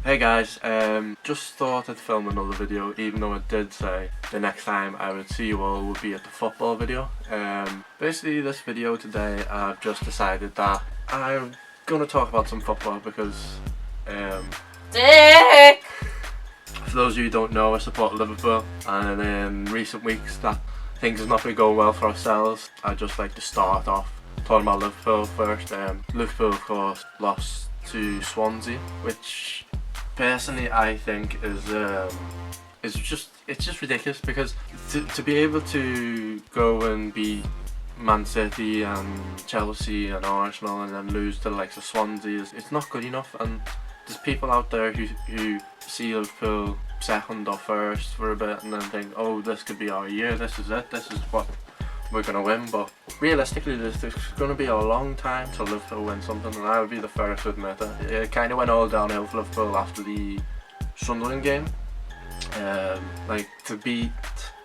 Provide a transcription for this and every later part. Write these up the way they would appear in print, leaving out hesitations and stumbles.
Hey guys, just thought I'd film another video, even though I did say the next time I would see you all would be at the football video. Basically this video today I've just decided that I'm going to talk about some football because Dick! for those of you who don't know, I support Liverpool, and in recent weeks that things have not been going well for ourselves. I'd just like to start off talking about Liverpool first. Liverpool of course lost to Swansea, which personally I think is just ridiculous, because to be able to go and beat Man City and Chelsea and Arsenal and then lose to the likes of Swansea, it's not good enough. And there's people out there who see Liverpool second or first for a bit and then think, oh, this could be our year, this is it, this is what we're going to win. But realistically there's going to be a long time till Liverpool win something, and I would be the first to admit it. It kind of went all downhill for Liverpool after the Sunderland game. Like, to beat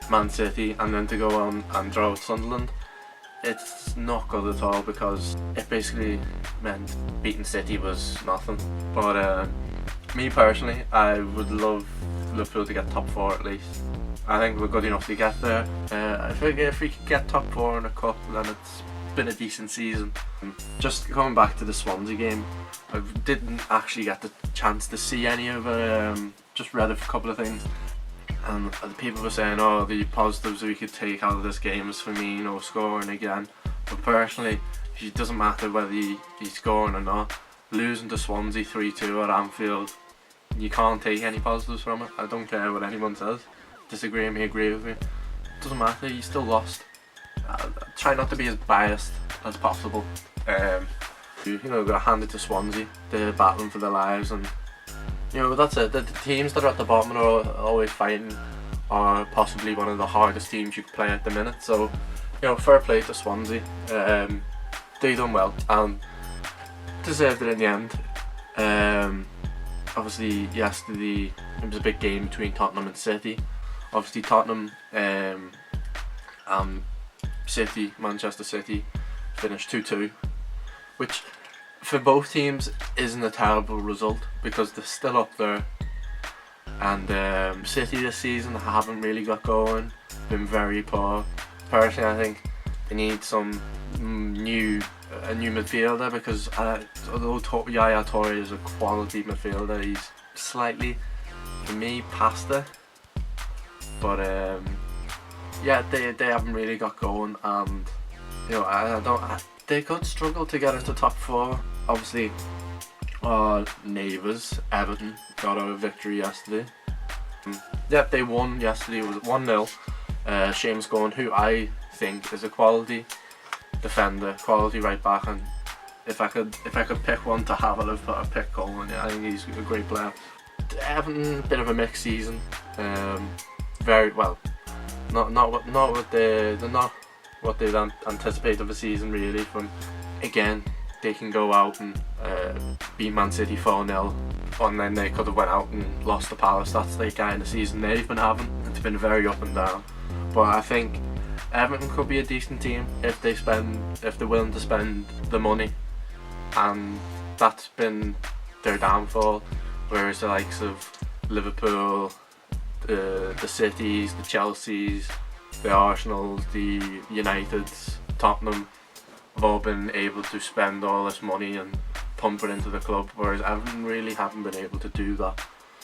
Man City and then to go on and draw with Sunderland, it's not good at all, because it basically meant beating City was nothing. But me personally, I would love Liverpool to get top 4 at least. I think we're good enough to get there. If we could get top 4 in a cup, then it's been a decent season. Just coming back to the Swansea game, I didn't actually get the chance to see any of it. Just read a couple of things, and the people were saying, oh, the positives we could take out of this game is Firmino scoring again. But personally, it doesn't matter whether he's scoring or not. Losing to Swansea 3-2 at Anfield, you can't take any positives from it. I don't care what anyone says. Disagree with me, agree with me. It doesn't matter, you still lost. Try not to be as biased as possible. Gotta hand it to Swansea. They're battling for their lives, and that's it. The teams that are at the bottom are always fighting, are possibly one of the hardest teams you could play at the minute. So, fair play to Swansea. They done well and deserved it in the end. Obviously yesterday it was a big game between Tottenham and City. Obviously Tottenham and Manchester City finished 2-2, which for both teams isn't a terrible result, because they're still up there. And City this season haven't really got going, been very poor. Personally, I think they need a new midfielder, because although Yaya Toure is a quality midfielder, he's slightly, for me, past it. But yeah, they haven't really got going, and they could struggle to get into top 4. Obviously, our neighbours Everton got a victory yesterday. Yep, they won yesterday. It was 1-0. Seamus Coleman, who I think is a quality defender, quality right back, and if I could pick one to have at Liverpool, I'd pick Coleman. Yeah, I think he's a great player. Everton, bit of a mixed season. Very well, not what they're not what they'd anticipate of a season really. From again, they can go out and beat Man City 4-0, and then they could have went out and lost to Palace. That's the kind of season they've been having. It's been very up and down. But I think Everton could be a decent team if they're willing to spend the money, and that's been their downfall. Whereas the likes of Liverpool, the Cities, the Chelseas, the Arsenals, the Uniteds, Tottenham have all been able to spend all this money and pump it into the club, whereas Everton really haven't been able to do that.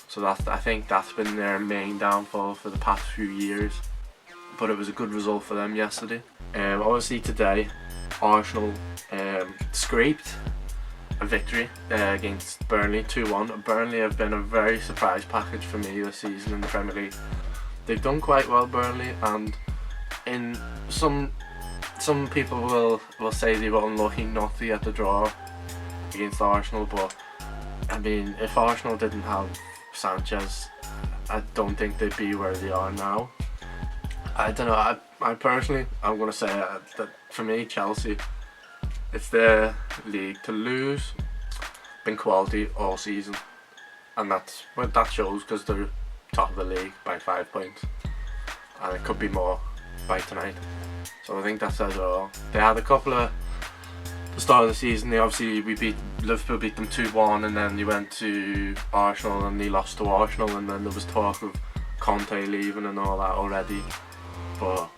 So I think that's been their main downfall for the past few years. But it was a good result for them yesterday. Obviously today, Arsenal scraped a victory against Burnley 2-1. Burnley have been a very surprise package for me this season in the Premier League. They've done quite well, Burnley, and in some people will say they were unlucky not to get the draw against Arsenal, but I mean, if Arsenal didn't have Sanchez, I don't think they'd be where they are now. I don't know, I personally, I'm going to say that for me, Chelsea, it's their league to lose. Been quality all season, and that shows, because they're top of the league by 5 points, and it could be more by tonight. So I think that says it all. They had a couple of the start of the season, Liverpool beat them 2-1, and then they went to Arsenal and they lost to Arsenal, and then there was talk of Conte leaving and all that already, but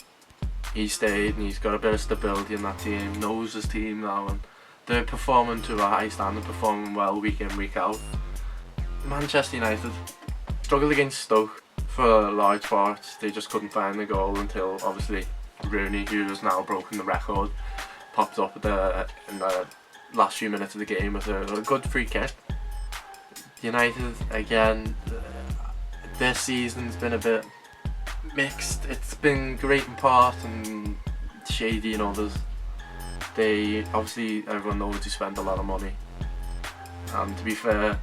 he stayed and he's got a bit of stability in that team, knows his team now, and they're performing to a high standard, performing well week in, week out. Manchester United struggled against Stoke for large parts. They just couldn't find the goal until obviously Rooney, who has now broken the record, popped up in the last few minutes of the game with a good free kick. United, again, this season's been a bit mixed. It's been great in part and shady in others. They obviously, everyone knows they spent a lot of money, and to be fair,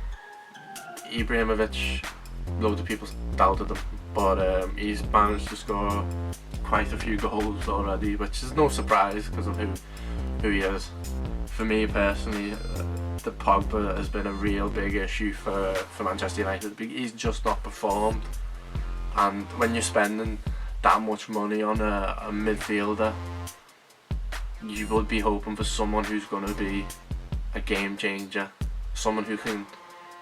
Ibrahimovic, loads of people doubted him, but he's managed to score quite a few goals already, which is no surprise because of who he is. For me personally, the Pogba has been a real big issue for Manchester United. He's just not performed, and when you're spending that much money on a midfielder, you would be hoping for someone who's going to be a game changer, someone who can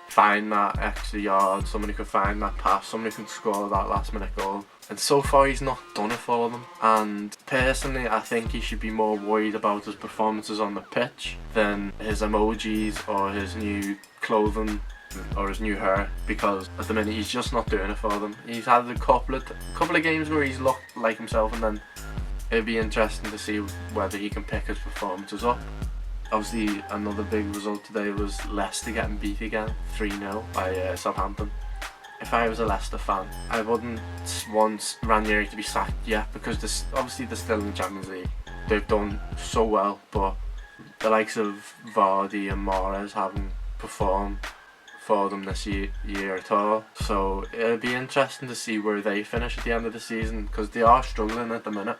find that extra yard, someone who can find that pass, someone who can score that last minute goal. And so far he's not done it for them, and personally I think he should be more worried about his performances on the pitch than his emojis or his new clothing or his new hair, because at the minute he's just not doing it for them. He's had a couple of games where he's looked like himself, and then it'd be interesting to see whether he can pick his performances up. Obviously, another big result today was Leicester getting beat again 3-0 by Southampton. If I was a Leicester fan, I wouldn't want Ranieri to be sacked yet, because obviously they're still in the Champions League. They've done so well, but the likes of Vardy and Mahrez haven't performed for them this year at all. So it'll be interesting to see where they finish at the end of the season, because they are struggling at the minute.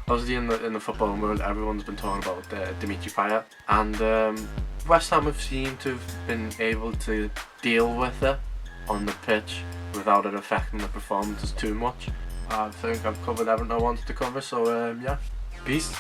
Obviously in the football world, everyone's been talking about Dimitri Payet, and West Ham have seemed to have been able to deal with it on the pitch without it affecting the performances too much. I think I've covered everything I wanted to cover, so yeah, peace.